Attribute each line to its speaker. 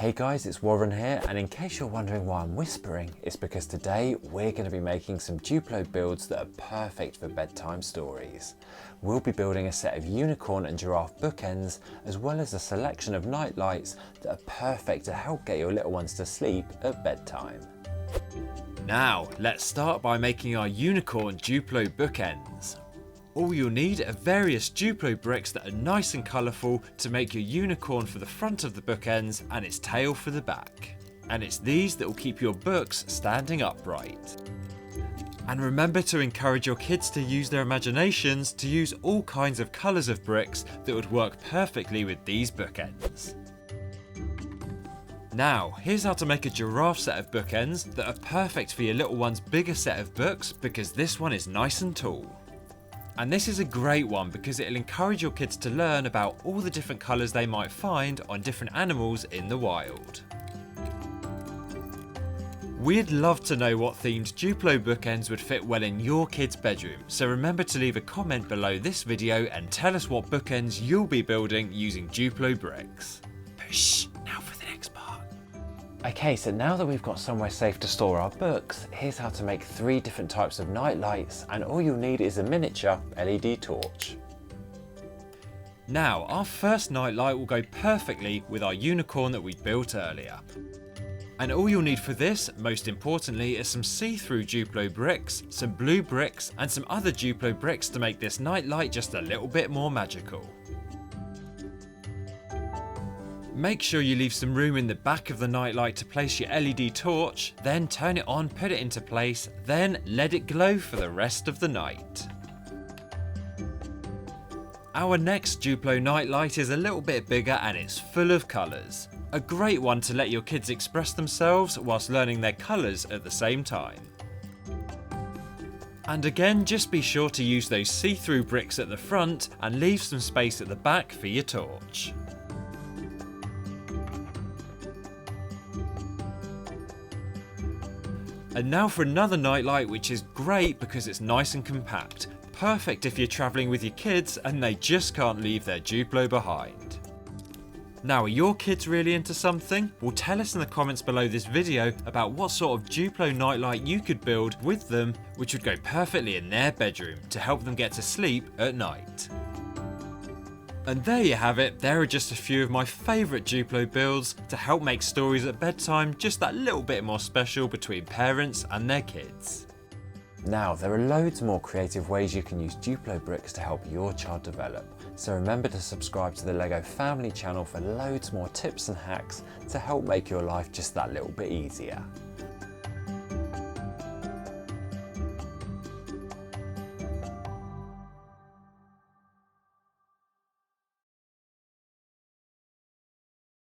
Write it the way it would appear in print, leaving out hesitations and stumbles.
Speaker 1: Hey guys, it's Warren here, and in case you're wondering why I'm whispering, it's because today we're going to be making some DUPLO builds that are perfect for bedtime stories. We'll be building a set of unicorn and giraffe bookends, as well as a selection of night lights that are perfect to help get your little ones to sleep at bedtime. Now, let's start by making our unicorn DUPLO bookends. All you'll need are various DUPLO bricks that are nice and colourful to make your unicorn for the front of the bookends and its tail for the back. And it's these that will keep your books standing upright. And remember to encourage your kids to use their imaginations to use all kinds of colours of bricks that would work perfectly with these bookends. Now, here's how to make a giraffe set of bookends that are perfect for your little one's bigger set of books, because this one is nice and tall. And this is a great one because it'll encourage your kids to learn about all the different colours they might find on different animals in the wild. We'd love to know what themed DUPLO bookends would fit well in your kid's bedroom, so remember to leave a comment below this video and tell us what bookends you'll be building using DUPLO bricks. Push, now for the next part. Okay, so now that we've got somewhere safe to store our books, here's how to make 3 different types of night lights, and all you'll need is a miniature LED torch. Now, our first night light will go perfectly with our unicorn that we built earlier. And all you'll need for this, most importantly, is some see-through DUPLO bricks, some blue bricks, and some other DUPLO bricks to make this night light just a little bit more magical. Make sure you leave some room in the back of the nightlight to place your LED torch, then turn it on, put it into place, then let it glow for the rest of the night. Our next DUPLO nightlight is a little bit bigger and it's full of colours. A great one to let your kids express themselves whilst learning their colours at the same time. And again, just be sure to use those see-through bricks at the front and leave some space at the back for your torch. And now for another nightlight, which is great because it's nice and compact. Perfect if you're travelling with your kids and they just can't leave their DUPLO behind. Now, are your kids really into something? Well, tell us in the comments below this video about what sort of DUPLO nightlight you could build with them, which would go perfectly in their bedroom to help them get to sleep at night. And there you have it, there are just a few of my favourite DUPLO builds to help make stories at bedtime just that little bit more special between parents and their kids. Now, there are loads more creative ways you can use DUPLO bricks to help your child develop, so remember to subscribe to the LEGO family channel for loads more tips and hacks to help make your life just that little bit easier.